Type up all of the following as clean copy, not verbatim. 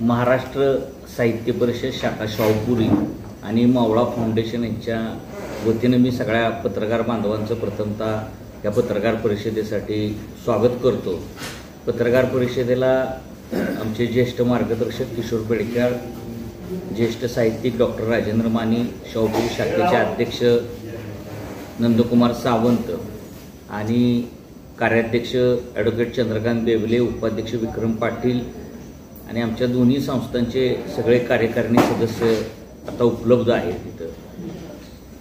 महाराष्ट्र साहित्य परिषद शाखा शाहूपुरी आणि मावळा फाउंडेशन यांच्या वतीनं मी सगळ्या पत्रकार बांधवांचं प्रथमतः या पत्रकार परिषदेसाठी स्वागत करतो। पत्रकार परिषदेला आमचे ज्येष्ठ मार्गदर्शक किशोर पेडकेळ, ज्येष्ठ साहित्यिक डॉक्टर राजेंद्र माने, शाहूपुरी शाखेचे अध्यक्ष नंदकुमार सावंत आणि कार्याध्यक्ष ॲडव्होकेट चंद्रकांत बेवले, उपाध्यक्ष विक्रम पाटील आणि आमच्या दोन्ही संस्थांचे सगळे कार्यकारिणी सदस्य आता उपलब्ध आहेत इथं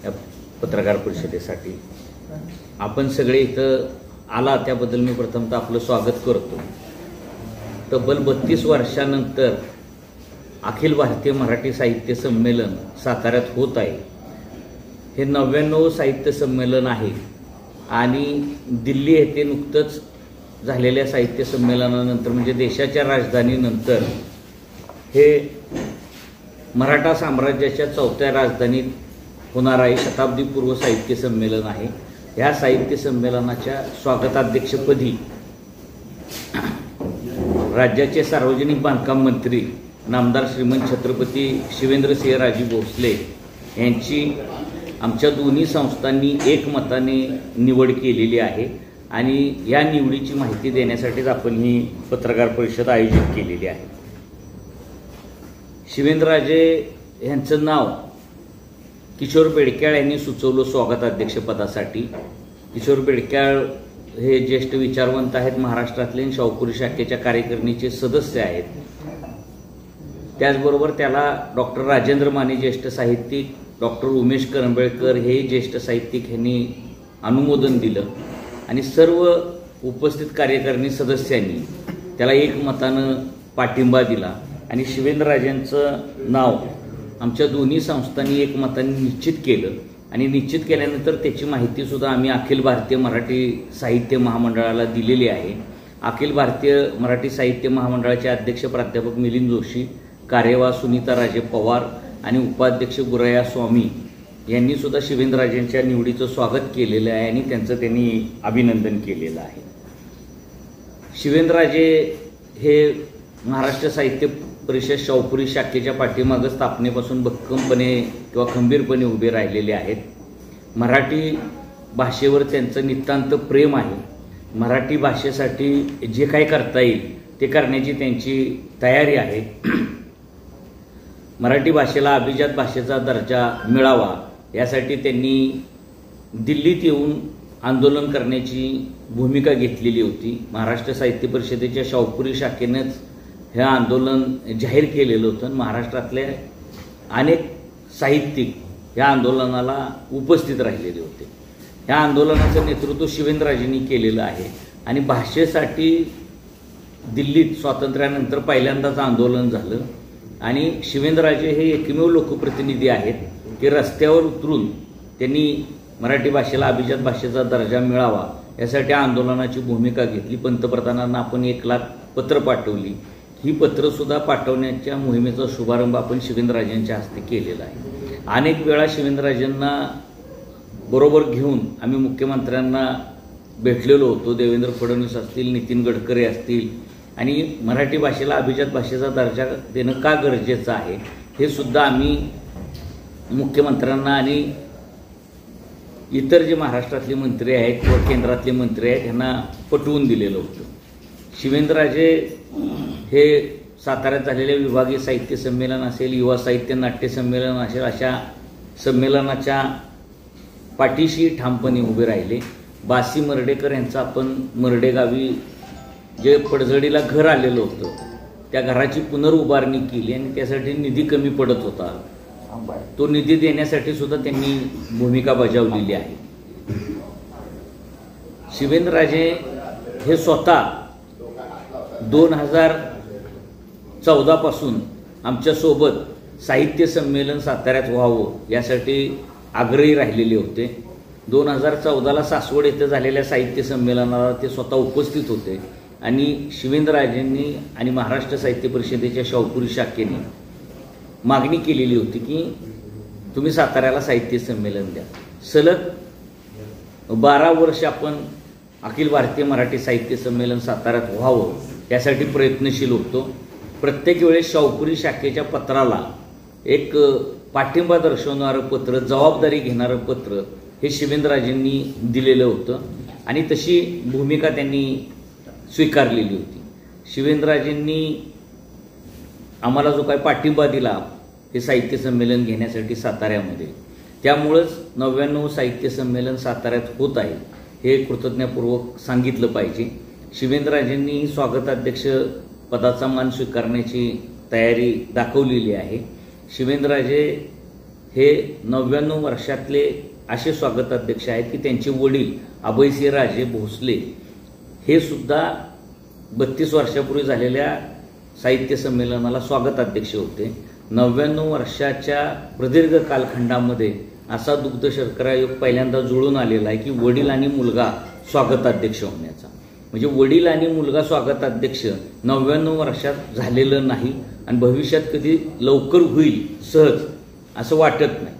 या पत्रकार परिषदेसाठी। आपण सगळे इथं आला त्याबद्दल मी प्रथमतः आपलं स्वागत करतो। तब्बल 32 वर्षानंतर अखिल भारतीय मराठी साहित्य संमेलन साताऱ्यात होत आहे। हे 99 साहित्य संमेलन आहे आणि दिल्ली येथे नुकतंच झालेल्या साहित्य संमेलनानंतर म्हणजे देशाच्या राजधानीनंतर हे मराठा साम्राज्याच्या 4थ्या राजधानीत होणारे शताब्दीपूर्व साहित्य संमेलन आहे। या साहित्य संमेलनाच्या स्वागताध्यक्षपदी राज्याचे सार्वजनिक बांधकाम मंत्री नामदार श्रीमंत छत्रपती शिवेंद्रसिंहराजे भोसले यांची आमच्या दोन्ही संस्थांनी एकमताने निवड केलेली आहे आणि या निवडीची माहिती देण्यासाठीच आपण ही पत्रकार परिषद आयोजित केलेली आहे। शिवेंद्रराजे यांचं नाव किशोर पेडकेळ यांनी सुचवलं स्वागताध्यक्षपदासाठी। किशोर पेडकेळ हे ज्येष्ठ विचारवंत आहेत, महाराष्ट्रातले शाहूपुरी शाखेच्या कार्यकारिणीचे सदस्य आहेत। त्याचबरोबर त्याला डॉक्टर राजेंद्र माने ज्येष्ठ साहित्यिक, डॉक्टर उमेश करंबेळकर हे ज्येष्ठ साहित्यिक यांनी अनुमोदन दिलं आणि सर्व उपस्थित कार्यकारिणी सदस्यांनी त्याला एकमतानं पाठिंबा दिला आणि शिवेंद्रराजेंचं नाव आमच्या दोन्ही संस्थांनी एकमताने निश्चित केलं आणि निश्चित केल्यानंतर त्याची माहितीसुद्धा आम्ही अखिल भारतीय मराठी साहित्य महामंडळाला दिलेली आहे। अखिल भारतीय मराठी साहित्य महामंडळाचे अध्यक्ष प्राध्यापक मिलिंद जोशी, कार्यवाह सुनीता राजे पवार आणि उपाध्यक्ष गुरया स्वामी यांनी सुद्धा शिवेंद्रराजेंच्या निवडीचं स्वागत केलेलं आहे आणि त्यांनी अभिनंदन केलेलं आहे। शिवेंद्रराजे हे महाराष्ट्र साहित्य परिषद शाहूपुरी शाखेच्या पाठीमागे स्थापनेपासून भक्कमपणे किंवा खंबीरपणे उभे राहिलेले आहेत। मराठी भाषेवर त्यांचं नितांत प्रेम आहे। मराठी भाषेसाठी जे काही करता येईल ते करण्याची त्यांची तयारी आहे। मराठी भाषेला अभिजात भाषेचा दर्जा मिळावा यासाठी त्यांनी दिल्लीत येऊन आंदोलन करण्याची भूमिका घेतलेली होती। महाराष्ट्र साहित्य परिषदेच्या शाहूपुरी शाखेनेच हे आंदोलन जाहीर केलेलं होतं। महाराष्ट्रातले अनेक साहित्यिक या आंदोलनाला उपस्थित राहिलेले होते। या आंदोलनाचं नेतृत्व शिवेंद्रराजेंनी केलेलं आहे आणि भाषेसाठी दिल्लीत स्वातंत्र्यानंतर पहिल्यांदाच आंदोलन झालं आणि शिवेंद्रराजे हे एकमेव लोकप्रतिनिधी आहेत की रस्त्यावर उतरून त्यांनी मराठी भाषेला अभिजात भाषेचा दर्जा मिळावा यासाठी आंदोलनाची भूमिका घेतली। पंतप्रधानांना आपण 1 लाख पत्र पाठवली। ही पत्रसुद्धा पाठवण्याच्या मोहिमेचा शुभारंभ आपण शिवेंद्रराजेंच्या हस्ते केलेला आहे। अनेक वेळा शिवेंद्रराजेंना बरोबर घेऊन आम्ही मुख्यमंत्र्यांना भेटलेलो होतो। देवेंद्र फडणवीस असतील, नितीन गडकरी असतील आणि मराठी भाषेला अभिजात भाषेचा दर्जा देणं का गरजेचं आहे हे सुद्धा आम्ही मुख्यमंत्र्यांना आणि इतर जे महाराष्ट्रातले मंत्री आहेत किंवा केंद्रातले मंत्री आहेत यांना पटवून दिलेलं होतं। शिवेंद्रराजे हे साताऱ्यात झालेल्या विभागीय साहित्य संमेलन असेल, युवा साहित्य नाट्य संमेलन असेल, अशा संमेलनाच्या पाठीशी ठामपणे उभे राहिले। बासी मर्डेकर यांचं आपण मर्डे गावी जे पडझडीला घर आलेलं होतं त्या घराची पुनर्उभारणी केली आणि त्यासाठी निधी कमी पडत होता, तो निधी देण्यासाठी सुद्धा त्यांनी भूमिका बजावलेली आहे। शिवेंद्रराजे हे स्वतः 2014 पासून आमच्यासोबत साहित्य संमेलन साताऱ्यात व्हावं यासाठी आग्रही राहिलेले होते। 2014ला सासवड येथे झालेल्या साहित्य संमेलनाला ते स्वतः उपस्थित होते आणि शिवेंद्रराजेंनी आणि महाराष्ट्र साहित्य परिषदेच्या शाहूपुरी शाखेने मागणी केलेली होती की तुम्ही साताऱ्याला साहित्य संमेलन द्या। सलग 12 वर्ष आपण अखिल भारतीय मराठी साहित्य संमेलन साताऱ्यात व्हावं यासाठी प्रयत्नशील होतो प्रत्येक वेळेस शाहूपुरी शाखेच्या पत्राला एक पाठिंबा दर्शवणारं पत्र, जबाबदारी घेणारं पत्र हे शिवेंद्रराजेंनी दिलेलं होतं आणि तशी भूमिका त्यांनी स्वीकारलेली होती. शिवेंद्रराजेंनी आम्हाला जो काही पाठिंबा दिला हे साहित्य संमेलन घेण्यासाठी साताऱ्यामध्ये, त्यामुळंच 99 साहित्य संमेलन साताऱ्यात होत आहे हे कृतज्ञतापूर्वक सांगितलं पाहिजे. शिवेंद्रराजेंनी स्वागताध्यक्ष पदाचा मान स्वीकारण्याची तयारी दाखवलेली आहे. शिवेंद्रराजे हे 99 वर्षातले असे स्वागताध्यक्ष आहेत की त्यांचे वडील अभयसिंहराजे भोसले हे सुद्धा 32 वर्षापूर्वी झालेल्या साहित्य संमेलनाला स्वागताध्यक्ष होते. 99 वर्षाच्या प्रदीर्घ कालखंडामध्ये असा दुग्ध शर्करा योग पहिल्यांदा जुळून आलेला आहे की वडील आणि मुलगा स्वागताध्यक्ष होण्याचा. म्हणजे वडील आणि मुलगा स्वागताध्यक्ष 99 वर्षात झालेलं नाही आणि भविष्यात कधी लवकर होईल सहज असं वाटत नाही.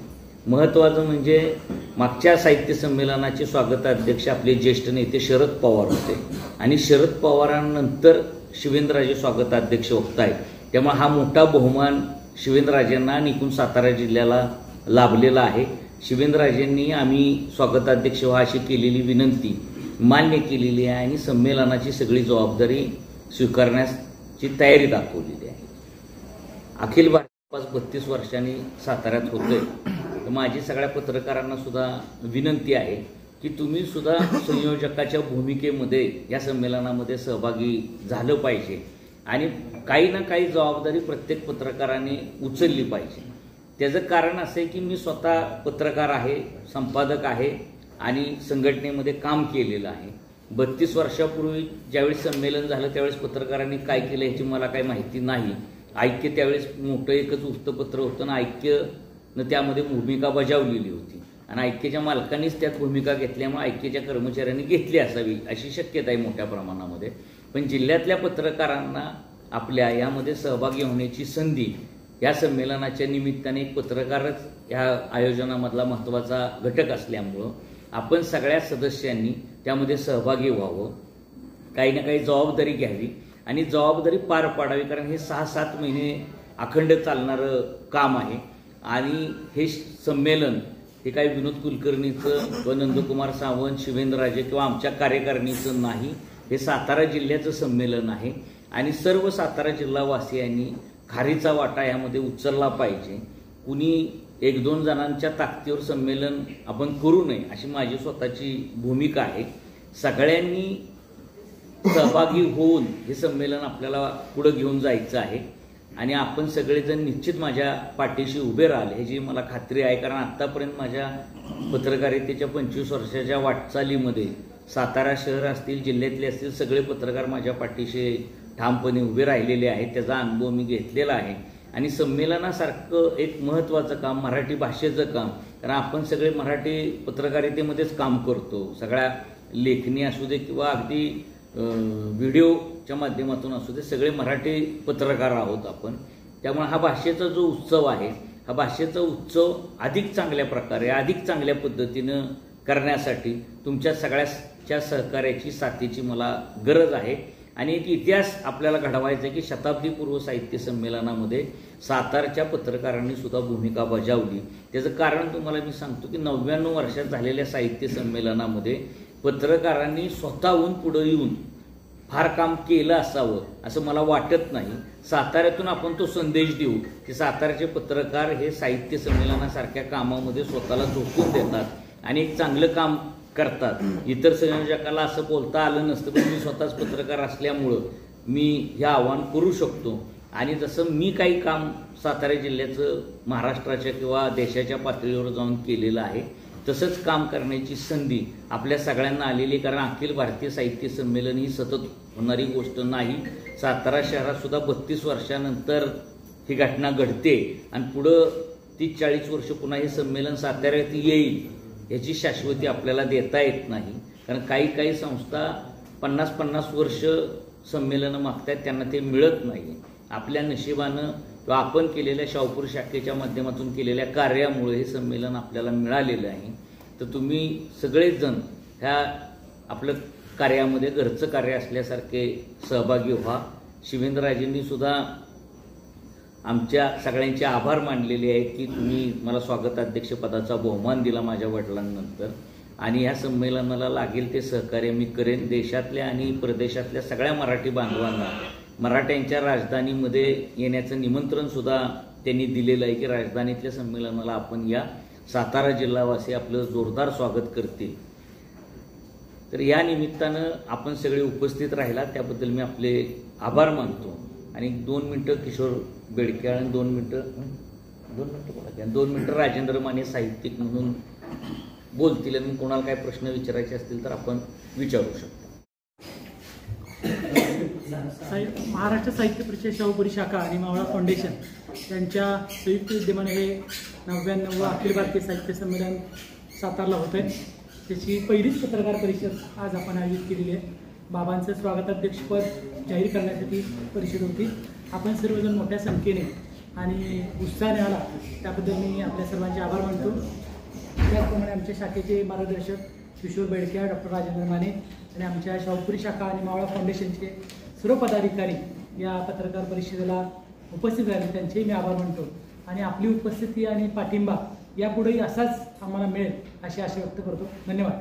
महत्त्वाचं म्हणजे मागच्या साहित्य संमेलनाचे स्वागताध्यक्ष आपले ज्येष्ठ नेते शरद पवार होते आणि शरद पवारांनंतर शिवेंद्रराजे स्वागताध्यक्ष होत आहेत. त्यामुळे हा मोठा बहुमान शिवेंद्रराजेंना आणि एकूण सातारा जिल्ह्याला लाभलेला आहे. शिवेंद्रराजेंनी आम्ही स्वागताध्यक्ष व्हा अशी केलेली विनंती मान्य केलेली आहे आणि संमेलनाची सगळी जबाबदारी स्वीकारण्याची तयारी दाखवलेली आहे. अखिल भारत 32 वर्षांनी साताऱ्यात होतोय, तर माझी सगळ्या पत्रकारांना सुद्धा विनंती आहे की तुम्ही सुद्धा संयोजकाच्या भूमिकेमध्ये या संमेलनामध्ये सहभागी झालं पाहिजे आणि काही ना काही जबाबदारी प्रत्येक पत्रकाराने उचलली पाहिजे. त्याचं कारण असं आहे की मी स्वतः पत्रकार आहे, संपादक आहे आणि संघटनेमध्ये काम केलेलं आहे. 32 वर्षापूर्वी ज्यावेळेस संमेलन झालं त्यावेळेस पत्रकारांनी काय केलं याची मला काही माहिती नाही. ऐक्य त्यावेळेस मोठं एकच वृत्तपत्र होतं ना, ऐक्यनं त्यामध्ये भूमिका बजावलेली होती आणि ऐक्यच्या मालकांनीच त्यात भूमिका घेतल्यामुळे ऐक्यच्या कर्मचाऱ्यांनी घेतली असावी अशी शक्यता आहे मोठ्या प्रमाणामध्ये. पण जिल्ह्यातल्या पत्रकारांना आपल्या यामध्ये सहभागी होण्याची संधी या संमेलनाच्या निमित्ताने एक पत्रकारच ह्या आयोजनामधला महत्त्वाचा घटक असल्यामुळं आपण सगळ्या सदस्यांनी त्यामध्ये सहभागी व्हावं, काही ना काही जबाबदारी घ्यावी आणि जबाबदारी पार पाडावी. कारण हे 6-7 महिने अखंड चालणारं काम आहे आणि हे संमेलन हे काही विनोद कुलकर्णीचं व नंदकुमार सावंत, शिवेंद्रराजे किंवा आमच्या कार्यकारिणीचं नाही. हे सातारा जिल्ह्याचं संमेलन आहे आणि सर्व सातारा जिल्हावासियांनी खारीचा वाटा यामध्ये उचलला पाहिजे. कुणी 1-2 जणांच्या ताकदीवर संमेलन आपण करू नये अशी माझी स्वतःची भूमिका आहे. सगळ्यांनी सहभागी होऊन हे संमेलन आपल्याला पुढे घेऊन जायचं आहे आणि आपण सगळेजण निश्चित माझ्या पाठीशी उभे राहाल ह्याची मला खात्री आहे. कारण आत्तापर्यंत माझ्या पत्रकारितेच्या 25 वर्षाच्या वाटचालीमध्ये सातारा शहर असतील, जिल्ह्यातले असतील, सगळे पत्रकार माझ्या पाठीशी ठामपणे उभे राहिलेले आहेत. त्याचा अनुभव मी घेतलेला आहे आणि संमेलनासारखं एक महत्त्वाचं काम मराठी भाषेचं काम, कारण आपण सगळे मराठी पत्रकारितेमध्येच काम करतो. सगळ्या लेखणी असू दे किंवा अगदी व्हिडिओच्या माध्यमातून असू दे, सगळे मराठी पत्रकार आहोत आपण. त्यामुळे हा भाषेचा जो उत्सव आहे, हा भाषेचा उत्सव अधिक चांगल्या प्रकारे, अधिक चांगल्या पद्धतीनं करण्यासाठी तुमच्या सगळ्याच्या सहकार्याची, साथीची मला गरज आहे. आणि एक इतिहास आपल्याला घडवायचा आहे की शताब्दीपूर्व साहित्य संमेलनामध्ये सातारच्या पत्रकारांनी सुद्धा भूमिका बजावली. त्याचं कारण तुम्हाला मी सांगतो की 99 वर्षात झालेल्या साहित्य संमेलनामध्ये पत्रकारांनी स्वतःहून पुढे येऊन फार काम केलं असावं असं मला वाटत नाही. साताऱ्यातून आपण तो संदेश देऊ की साताऱ्याचे पत्रकार हे साहित्य संमेलनासारख्या कामामध्ये स्वतःला झोकून देतात आणि एक चांगलं काम करतात. इतर संयोजकाला असं बोलता आलं नसतं, पण मी स्वतःच पत्रकार असल्यामुळं मी हे आव्हान करू शकतो. आणि जसं मी काही काम सातारा जिल्ह्याचं महाराष्ट्राच्या किंवा देशाच्या पातळीवर जाऊन केलेलं आहे, तसंच काम करण्याची संधी आपल्या सगळ्यांना आलेली. कारण अखिल भारतीय साहित्य संमेलन ही सतत होणारी गोष्ट नाही. सातारा शहरात सुद्धा 32 वर्षानंतर ही घटना घडते आणि पुढं 30-40 वर्ष पुन्हा हे संमेलन साताऱ्यात येईल याची शाश्वती आपल्याला देता येत नाही. कारण काही संस्था 50-50 वर्ष संमेलनं मागतायत, त्यांना ते मिळत नाही. आपल्या नशिबानं किंवा आपण केलेल्या शाहूपुरी शाखेच्या माध्यमातून केलेल्या कार्यामुळे हे संमेलन आपल्याला मिळालेलं आहे. तर तुम्ही सगळेच जण ह्या आपलं कार्यामध्ये घरचं कार्य असल्यासारखे सहभागी व्हा. शिवेंद्रराजेंनी सुद्धा आमच्या सगळ्यांचे आभार मानलेले आहेत की तुम्ही मला स्वागताध्यक्षपदाचा बहुमान दिला माझ्या वडिलांनंतर, आणि या संमेलनाला लागेल ते सहकार्य मी करेन. देशातल्या आणि प्रदेशातल्या सगळ्या मराठी बांधवांना मराठ्यांच्या राजधानीमध्ये येण्याचं निमंत्रणसुद्धा त्यांनी दिलेलं आहे की राजधानीतल्या संमेलनाला आपण या, सातारा जिल्हावासी आपलं जोरदार स्वागत करतील. तर या निमित्तानं आपण सगळे उपस्थित राहिला त्याबद्दल मी आपले आभार मानतो. आणि 2 मिनटं किशोर बेडके आणि 2 मिनटं राजेंद्र माने साहित्यिक म्हणून बोलतील, आणि कोणाला काय प्रश्न विचारायचे असतील तर आपण विचारू शकतो. महाराष्ट्र साहित्य परिषद शाहूपुरी शाखा आणि मावळा फाउंडेशन यांच्या संयुक्त विद्यमाने हे 99वे अखिल भारतीय साहित्य संमेलन सातारला होत आहे. त्याची पहिलीच पत्रकार परिषद आज आपण आयोजित केलेली आहे. बाबांचं स्वागताध्यक्षपद जाहीर करण्यासाठी परिषद होती. आपण सर्वजण मोठ्या संख्येने आणि उत्साहाने आला त्याबद्दल मी आपल्या सर्वांचे आभार मानतो. त्याचप्रमाणे आमच्या शाखेचे मार्गदर्शक किशोर बेडके, डॉक्टर राजेंद्र माने आणि आमच्या शाहूपुरी शाखा आणि मावळा फाउंडेशनचे सर्व पदाधिकारी या पत्रकार परिषदेला उपस्थित राहिले, त्यांचेही मी आभार मानतो. आणि आपली उपस्थिती आणि पाठिंबा यापुढेही असाच आम्हाला मिळेल अशी आशा व्यक्त करतो. धन्यवाद.